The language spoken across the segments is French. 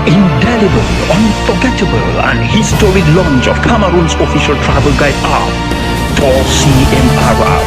indelible, unforgettable and historic launch of Cameroon's official travel guide app, for CM Arab.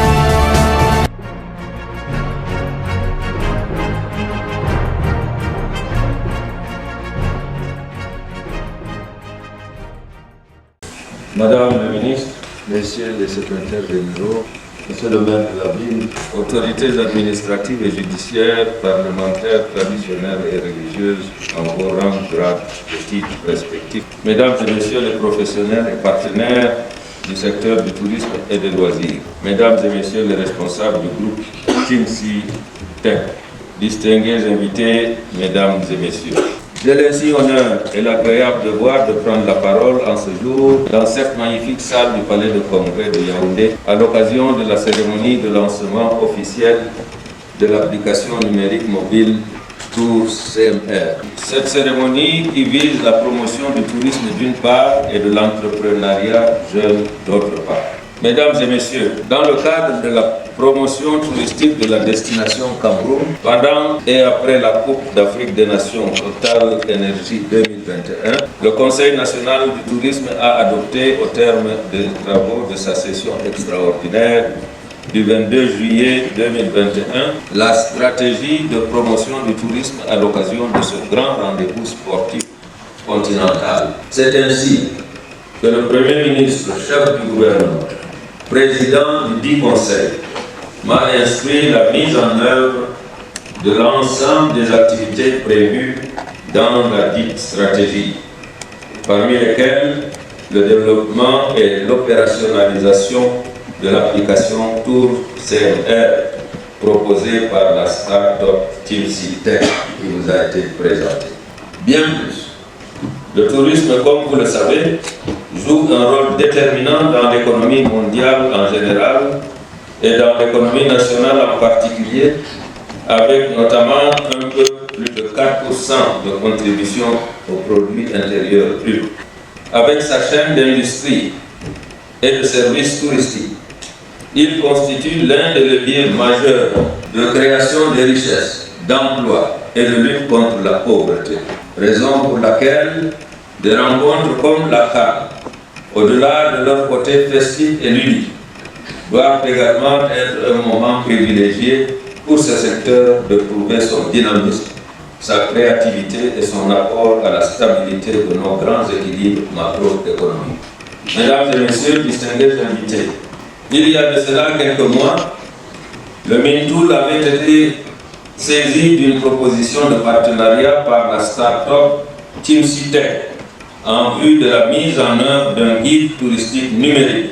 Madame la ministre, Messieurs les secrétaires généraux, Monsieur le maire de la ville, autorités administratives et judiciaires, parlementaires, traditionnelles et religieuses, en vos rangs, grades et titres respectifs, Mesdames et Messieurs les professionnels et partenaires du secteur du tourisme et des loisirs, Mesdames et Messieurs les responsables du groupe Timsi Tech, distingués invités, Mesdames et Messieurs. J'ai l'ainsi honneur et l'agréable devoir de prendre la parole en ce jour dans cette magnifique salle du Palais de Congrès de Yaoundé à l'occasion de la cérémonie de lancement officiel de l'application numérique mobile Tour CMR. Cette cérémonie qui vise la promotion du tourisme d'une part et de l'entrepreneuriat jeune d'autre part. Mesdames et Messieurs, dans le cadre de la promotion touristique de la destination Cameroun, pendant et après la Coupe d'Afrique des Nations Total Energy 2021, le Conseil national du tourisme a adopté au terme des travaux de sa session extraordinaire du 22 juillet 2021 la stratégie de promotion du tourisme à l'occasion de ce grand rendez-vous sportif continental. C'est ainsi que le Premier ministre, chef du gouvernement, président du dit conseil, m'a instruit la mise en œuvre de l'ensemble des activités prévues dans la dite stratégie, parmi lesquelles le développement et l'opérationnalisation de l'application Tour CMR proposée par la start-up Timsi Tech qui vous a été présentée. Bien plus, le tourisme, comme vous le savez, joue un rôle déterminant dans l'économie mondiale en général et dans l'économie nationale en particulier, avec notamment un peu plus de 4% de contribution au produit intérieur brut. Avec sa chaîne d'industrie et de services touristiques, il constitue l'un des leviers majeurs de création de richesses, d'emplois et de lutte contre la pauvreté. Raison pour laquelle des rencontres comme la CAN, au-delà de leur côté festif et ludique, doivent également être un moment privilégié pour ce secteur de prouver son dynamisme, sa créativité et son apport à la stabilité de nos grands équilibres macroéconomiques. Mesdames et Messieurs, distingués invités, il y a de cela quelques mois, le Mintoul avait été saisi d'une proposition de partenariat par la start-up Timsi Tech en vue de la mise en œuvre d'un guide touristique numérique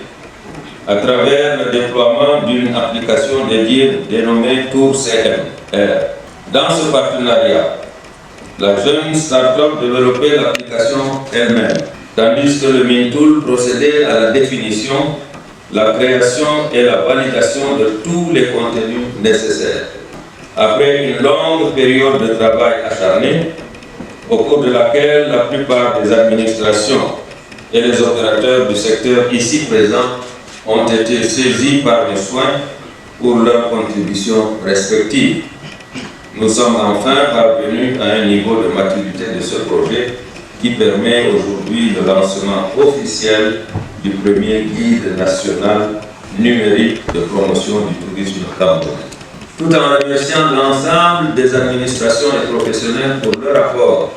à travers le déploiement d'une application dédiée dénommée Tour CMR. Dans ce partenariat, la jeune start-up développait l'application elle-même, tandis que le Mintoul procédait à la définition, la création et la validation de tous les contenus nécessaires. Après une longue période de travail acharné, au cours de laquelle la plupart des administrations et les opérateurs du secteur ici présents ont été saisis par les soins pour leurs contributions respectives. Nous sommes enfin parvenus à un niveau de maturité de ce projet qui permet aujourd'hui le lancement officiel du premier guide national numérique de promotion du tourisme camerounais. Tout en remerciant l'ensemble des administrations et professionnels pour leur apport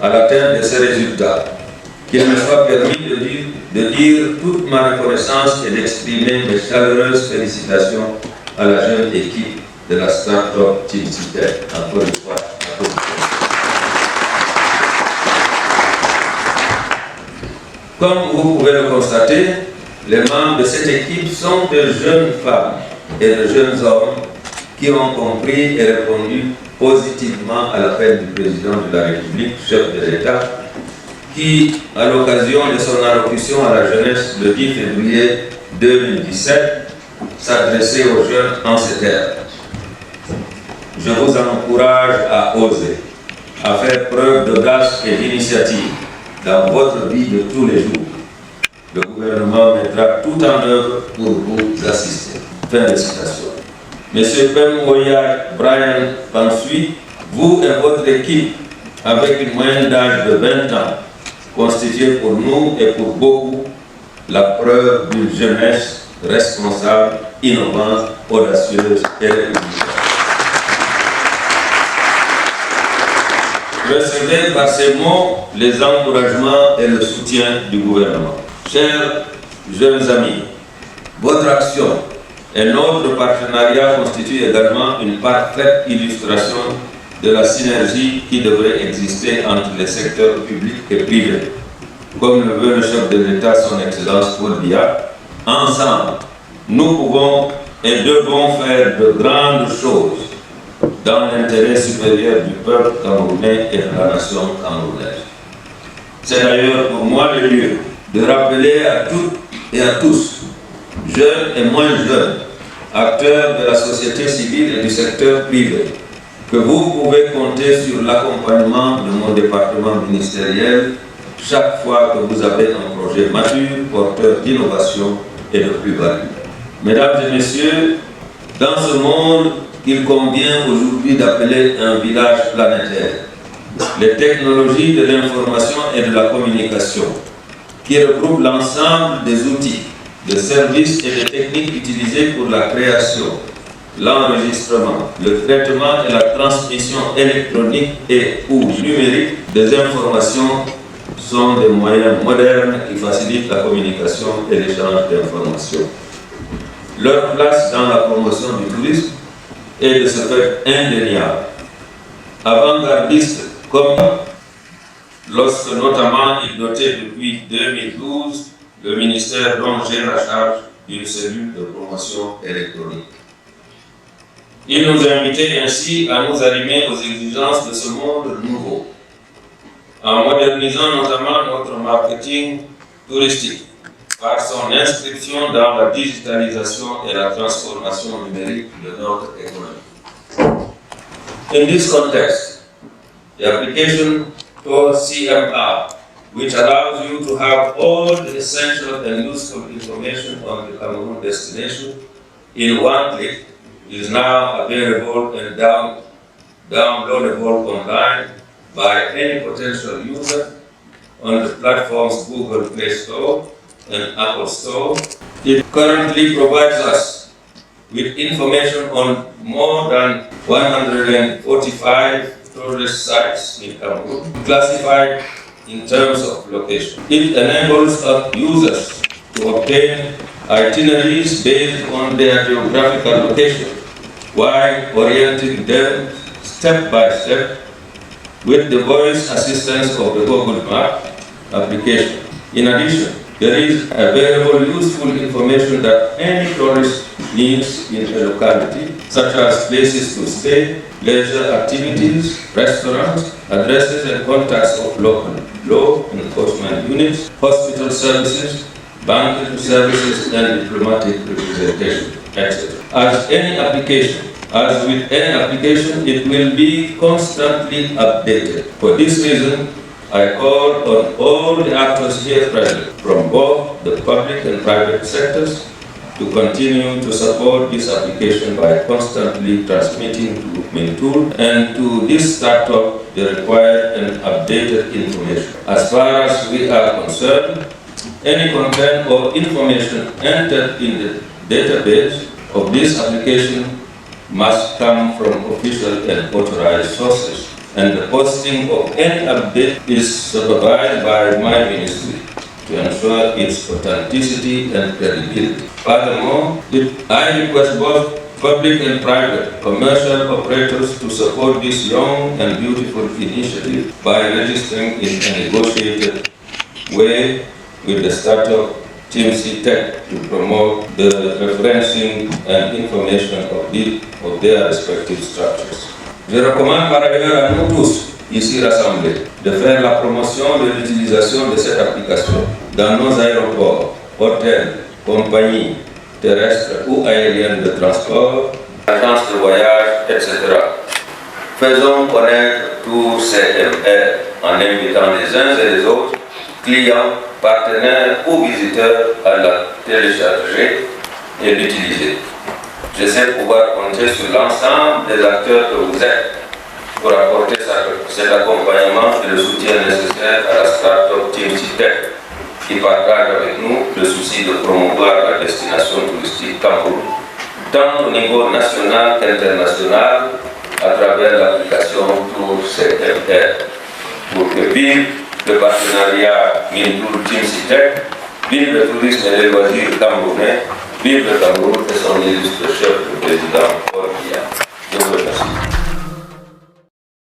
à l'atteinte de ces résultats, qu'il me soit permis de dire toute ma reconnaissance et d'exprimer mes chaleureuses félicitations à la jeune équipe de la start-up Timsi Tech. Encore une fois, comme vous pouvez le constater, les membres de cette équipe sont de jeunes femmes et de jeunes hommes qui ont compris et répondu positivement à l'appel du président de la République, chef de l'État, qui, à l'occasion de son allocution à la jeunesse le 10 février 2017, s'adressait aux jeunes en ces termes. Je vous encourage à oser, à faire preuve d'audace et d'initiative dans votre vie de tous les jours. Le gouvernement mettra tout en œuvre pour vous assister. Fin de citation. Monsieur Pem Moya Brian Pansui, vous et votre équipe avec une moyenne d'âge de 20 ans, constituait pour nous et pour beaucoup la preuve d'une jeunesse responsable, innovante, audacieuse et républicaine. Recevez par ces mots les encouragements et le soutien du gouvernement. Chers jeunes amis, votre action et notre partenariat constituent également une parfaite illustration de la synergie qui devrait exister entre les secteurs publics et privés. Comme le veut le chef de l'État, son Excellence Paul Biya, ensemble, nous pouvons et devons faire de grandes choses dans l'intérêt supérieur du peuple camerounais et de la nation camerounaise. C'est d'ailleurs pour moi le lieu de rappeler à toutes et à tous, jeunes et moins jeunes, acteurs de la société civile et du secteur privé, que vous pouvez compter sur l'accompagnement de mon département ministériel chaque fois que vous avez un projet mature, porteur d'innovation et de plus-value. Mesdames et messieurs, dans ce monde qu'il convient aujourd'hui d'appeler un village planétaire, les technologies de l'information et de la communication, qui regroupent l'ensemble des outils, de services et de techniques utilisés pour la création, l'enregistrement, le traitement et la transmission électronique et ou numérique des informations sont des moyens modernes qui facilitent la communication et l'échange d'informations. Leur place dans la promotion du tourisme est de ce fait indéniable. Avant-gardiste comme lorsque notamment il dotait depuis 2012 le ministère dont j'ai la charge d'une cellule de promotion électronique. Il nous invitait ainsi à nous arrimer aux exigences de ce monde nouveau, en modernisant notamment notre marketing touristique par son inscription dans la digitalisation et la transformation numérique de notre économie. In this context, the application to CMR, which allows you to have all the essential and useful information on the Cameroon destination in one click, is now available and downloadable online by any potential user on the platforms Google Play Store and Apple Store. It currently provides us with information on more than 145 tourist sites in Cameroon, classified in terms of location. It enables users to obtain itineraries based on their geographical location, while orienting them step by step with the voice assistance of the Google Map application. In addition, there is available useful information that any tourist needs in a locality, such as places to stay, leisure activities, restaurants, addresses and contacts of local law enforcement units, hospital services, banking services and diplomatic representation, etc. As with any application, it will be constantly updated. For this reason, I call on all the actors here present, from both the public and private sectors, to continue to support this application by constantly transmitting to Mintool and to this startup the required and updated information. As far as we are concerned, any content or information entered in the database of this application must come from official and authorized sources, and the posting of any update is supervised by my ministry to ensure its authenticity and credibility. Furthermore, I request both public and private commercial operators to support this young and beautiful initiative by registering in a negotiated way with the startup TMC Tech to promote the referencing and information of their respective structures. Je recommande par ailleurs à nous tous, ici rassemblés, de faire la promotion de l'utilisation de cette application dans nos aéroports, hôtels, compagnies terrestres ou aériennes de transport, agences de voyage, etc. Faisons connaître tous ces MR en invitant les uns et les autres, clients, partenaires ou visiteurs à la télécharger et l'utiliser. Je sais pouvoir compter sur l'ensemble des acteurs que vous êtes pour apporter cet accompagnement et le soutien nécessaire à la start-up Team Citec, qui partage avec nous le souci de promouvoir la destination touristique Cameroun, tant au niveau national qu'international, à travers l'application Tour CMR. Pour que vive le partenariat Mintour Team Citec, vive le tourisme et les loisirs camerounais, vive le Cameroun et son illustre chef, le président Paul Biya. Je vous remercie.